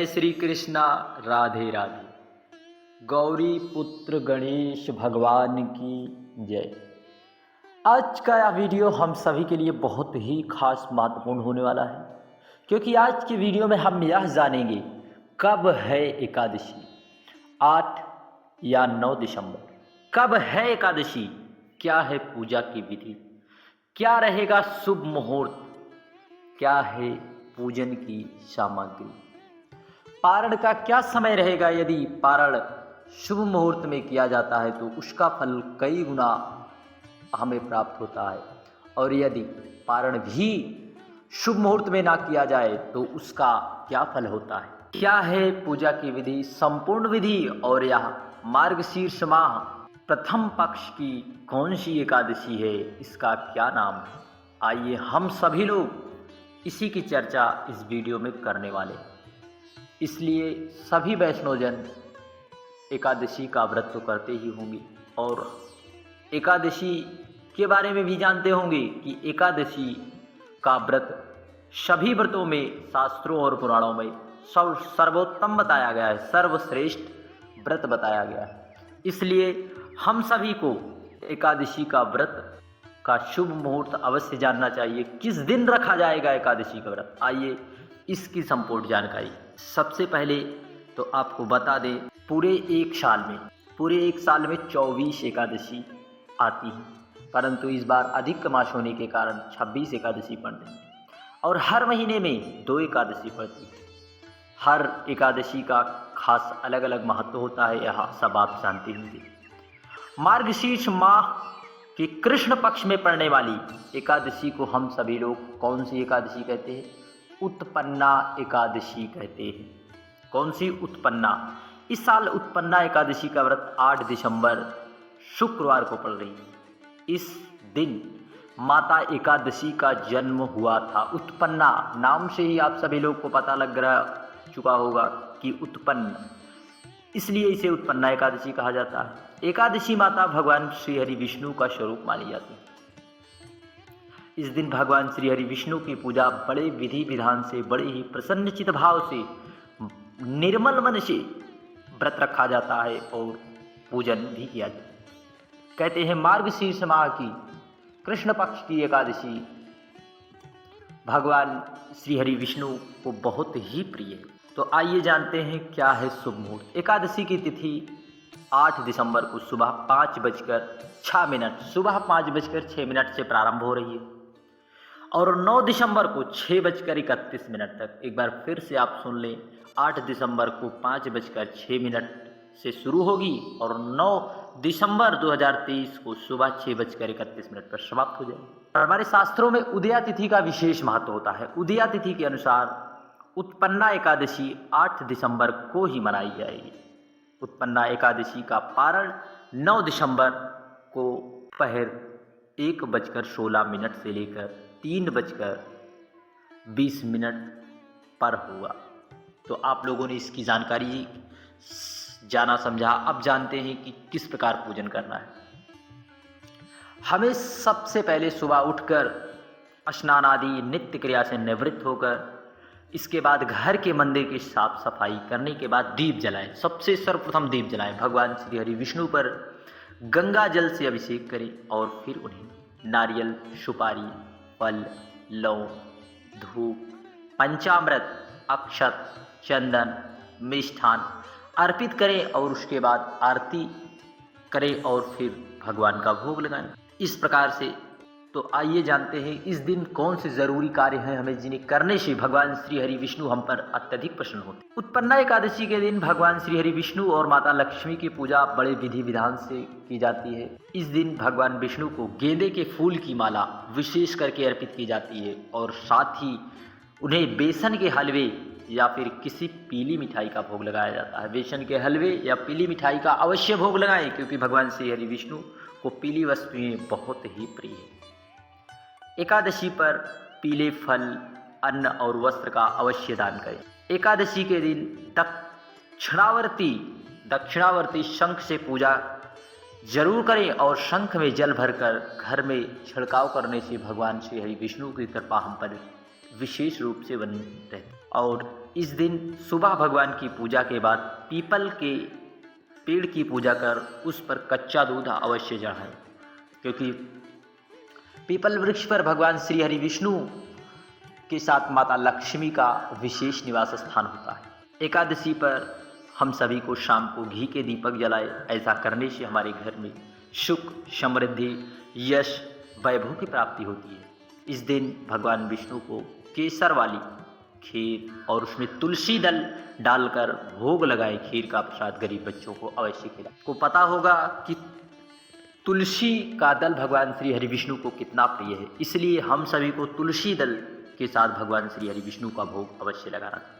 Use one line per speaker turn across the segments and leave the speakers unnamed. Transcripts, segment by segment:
श्री कृष्णा। राधे राधे। गौरी पुत्र गणेश भगवान की जय। आज का यह वीडियो हम सभी के लिए बहुत ही खास महत्वपूर्ण होने वाला है, क्योंकि आज के वीडियो में हम यह जानेंगे कब है एकादशी, 8 या 9 दिसंबर। कब है एकादशी, क्या है पूजा की विधि, क्या रहेगा शुभ मुहूर्त, क्या है पूजन की सामग्री, पारण का क्या समय रहेगा। यदि पारण शुभ मुहूर्त में किया जाता है तो उसका फल कई गुना हमें प्राप्त होता है, और यदि पारण भी शुभ मुहूर्त में ना किया जाए तो उसका क्या फल होता है, क्या है पूजा की विधि, संपूर्ण विधि, और यह मार्गशीर्ष माह प्रथम पक्ष की कौन सी एकादशी है, इसका क्या नाम है। आइए हम सभी लोग इसी की चर्चा इस वीडियो में करने वाले हैं। इसलिए सभी वैष्णवजन एकादशी का व्रत तो करते ही होंगे, और एकादशी के बारे में भी जानते होंगे कि एकादशी का व्रत सभी व्रतों में शास्त्रों और पुराणों में सर्वोत्तम बताया गया है, सर्वश्रेष्ठ व्रत बताया गया है। इसलिए हम सभी को एकादशी का व्रत का शुभ मुहूर्त अवश्य जानना चाहिए। किस दिन रखा जाएगा एकादशी का व्रत, आइए इसकी संपूर्ण जानकारी। सबसे पहले तो आपको बता दें, पूरे एक साल में 24 एकादशी आती हैं, परंतु इस बार अधिक मास होने के कारण 26 एकादशी पड़ रही है, और हर महीने में 2 एकादशी पड़ती है। हर एकादशी का खास अलग अलग महत्व होता है, यह सब आप जानते होंगे। मार्गशीर्ष माह के कृष्ण पक्ष में पड़ने वाली एकादशी को हम सभी लोग कौन सी एकादशी कहते हैं? उत्पन्ना एकादशी कहते हैं। कौन सी? उत्पन्ना। इस साल उत्पन्ना एकादशी का व्रत 8 दिसंबर शुक्रवार को पड़ रही है। इस दिन माता एकादशी का जन्म हुआ था। उत्पन्ना नाम से ही आप सभी लोग को पता लग चुका होगा कि उत्पन्न, इसलिए इसे उत्पन्ना एकादशी कहा जाता है। एकादशी माता भगवान श्री हरि विष्णु का स्वरूप मानी जाती है। इस दिन भगवान श्री हरि विष्णु की पूजा बड़े विधि विधान से, बड़े ही प्रसन्नचित भाव से, निर्मल मन से व्रत रखा जाता है और पूजन भी किया जाता है। कहते हैं मार्गशीर्ष माह की कृष्ण पक्ष की एकादशी भगवान श्री हरि विष्णु को बहुत ही प्रिय है। तो आइए जानते हैं क्या है शुभ मुहूर्त। एकादशी की तिथि 8 दिसंबर को सुबह 5:06 सुबह 5:06 से प्रारंभ हो रही है, और 9 दिसंबर को 6:31 तक। एक बार फिर से आप सुन लें, 8 दिसंबर को 5:06 से शुरू होगी और 9 दिसंबर 2023 को सुबह 6:31 पर समाप्त हो जाएगी। और हमारे शास्त्रों में उदया तिथि का विशेष महत्व होता है। उदया तिथि के अनुसार उत्पन्ना एकादशी 8 दिसंबर को ही मनाई जाएगी। उत्पन्ना एकादशी का पारण 9 दिसंबर को दोपहर 1:16 से लेकर 3:20 पर होगा। तो आप लोगों ने इसकी जानकारी जाना समझा। अब जानते हैं कि किस प्रकार पूजन करना है। हमें सबसे पहले सुबह उठकर स्नान आदि नित्य क्रिया से निवृत्त होकर, इसके बाद घर के मंदिर की साफ सफाई करने के बाद दीप जलाएं। सबसे सर्वप्रथम दीप जलाएं। भगवान श्री हरि विष्णु पर गंगा जल से अभिषेक करें और फिर उन्हें नारियल, सुपारी, फल, लौंग, धूप, पंचामृत, अक्षत, चंदन, मिष्ठान अर्पित करें, और उसके बाद आरती करें और फिर भगवान का भोग लगाएं। इस प्रकार से तो आइए जानते हैं इस दिन कौन से जरूरी कार्य हैं हमें, जिन्हें करने से भगवान श्री हरि विष्णु हम पर अत्यधिक प्रसन्न होते हैं। उत्पन्ना एकादशी के दिन भगवान श्री हरि विष्णु और माता लक्ष्मी की पूजा बड़े विधि विधान से की जाती है। इस दिन भगवान विष्णु को गेंदे के फूल की माला विशेष करके अर्पित की जाती है, और साथ ही उन्हें बेसन के हलवे या फिर किसी पीली मिठाई का भोग लगाया जाता है। बेसन के हलवे या पीली मिठाई का अवश्य भोग लगाएं, क्योंकि भगवान श्री हरि विष्णु को पीली वस्तुएं बहुत ही प्रिय है। एकादशी पर पीले फल, अन्न और वस्त्र का अवश्य दान करें। एकादशी के दिन दक्षिणावर्ती शंख से पूजा जरूर करें, और शंख में जल भरकर घर में छिड़काव करने से भगवान श्री हरि विष्णु की कृपा हम पर विशेष रूप से बनी रहती। और इस दिन सुबह भगवान की पूजा के बाद पीपल के पेड़ की पूजा कर उस पर कच्चा दूध अवश्य चढ़ाएं, क्योंकि पीपल वृक्ष पर भगवान श्री हरि विष्णु के साथ माता लक्ष्मी का विशेष निवास स्थान होता है। एकादशी पर हम सभी को शाम को घी के दीपक जलाए। ऐसा करने से हमारे घर में सुख, समृद्धि, यश, वैभव की प्राप्ति होती है। इस दिन भगवान विष्णु को केसर वाली खीर और उसमें तुलसी दल डालकर भोग लगाए खीर का प्रसाद गरीब बच्चों को अवश्य खिलाएं। को पता होगा कि तुलसी का दल भगवान श्री हरि विष्णु को कितना प्रिय है, इसलिए हम सभी को तुलसी दल के साथ भगवान श्री हरि विष्णु का भोग अवश्य लगाना चाहिए।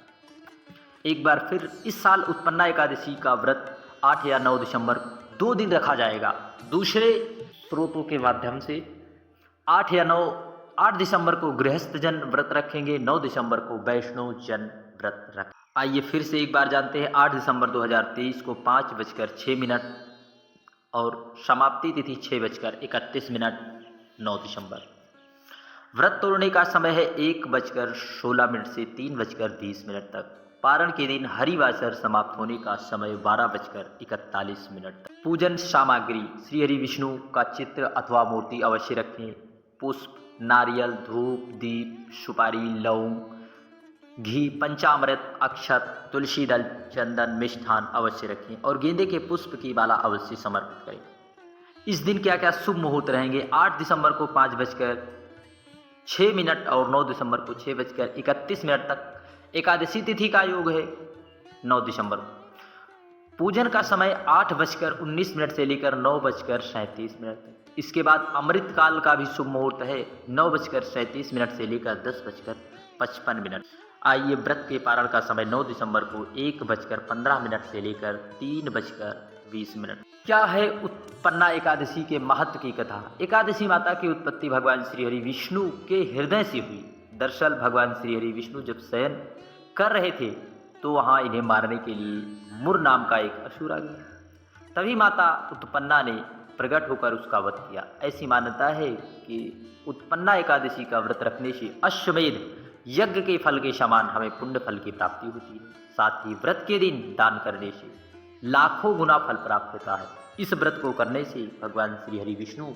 एक बार फिर इस साल उत्पन्ना एकादशी का व्रत 8 या 9 दिसंबर 2 दिन रखा जाएगा। दूसरे स्रोतों के माध्यम से 8 दिसंबर को गृहस्थ जन व्रत रखेंगे, 9 दिसंबर को वैष्णव जन व्रत रखें। आइए फिर से एक बार जानते हैं। 8 दिसंबर 2023 को 5:06 और समाप्ति तिथि 6:31 9 दिसंबर। व्रत तोड़ने का समय है 1:16 से 3:20 तक। पारण के दिन हरिवासर समाप्त होने का समय 12:41 तक। पूजन सामग्री: श्री हरि विष्णु का चित्र अथवा मूर्ति अवश्य रखें। पुष्प, नारियल, धूप, दीप, सुपारी, लौंग, घी, पंचामृत, अक्षत, तुलसी दल, चंदन, मिष्ठान अवश्य रखें और गेंदे के पुष्प की माला अवश्य समर्पित करें। इस दिन क्या क्या शुभ मुहूर्त रहेंगे? 8 दिसंबर को 5:06 और 9 दिसंबर को 6:31 तक एकादशी तिथि का योग है। 9 दिसंबर पूजन का समय 8:19 से लेकर 9:37 तक। इसके बाद अमृत काल का भी शुभ मुहूर्त है 9:37 से लेकर 10:55। आइए व्रत के पारण का समय 9 दिसंबर को 1:15 से लेकर 3:20। क्या है उत्पन्ना एकादशी के महत्व की कथा? एकादशी माता की उत्पत्ति भगवान श्री हरि विष्णु के हृदय से हुई। दरअसल भगवान श्री हरि विष्णु जब शयन कर रहे थे तो वहाँ इन्हें मारने के लिए मुर नाम का एक असुर आ गया। तभी माता उत्पन्ना ने प्रकट होकर उसका वध किया। ऐसी मान्यता है कि उत्पन्ना एकादशी का व्रत रखने से अश्वमेध यज्ञ के फल के समान हमें पुण्य फल की प्राप्ति होती है। साथ ही व्रत के दिन दान करने से लाखों गुना फल प्राप्त होता है। इस व्रत को करने से भगवान श्री हरि विष्णु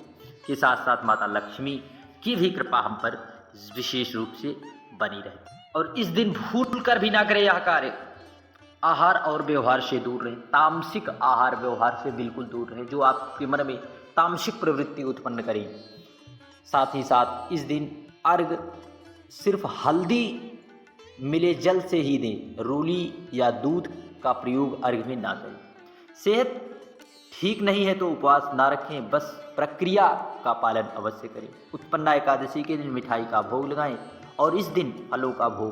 के साथ साथ माता लक्ष्मी की भी कृपा हम पर विशेष रूप से बनी रहे। और इस दिन भूल कर भी ना करें यह कार्य। आहार और व्यवहार से दूर रहें। तामसिक आहार व्यवहार से बिल्कुल दूर रहें, जो आपके मन में तामसिक प्रवृत्ति उत्पन्न करें। साथ ही साथ इस दिन अर्घ सिर्फ हल्दी मिले जल से ही दें। रूली या दूध का प्रयोग अर्घ में ना करें। सेहत ठीक नहीं है तो उपवास ना रखें, बस प्रक्रिया का पालन अवश्य करें। उत्पन्ना एकादशी के दिन मिठाई का भोग लगाएं और इस दिन फलों का भोग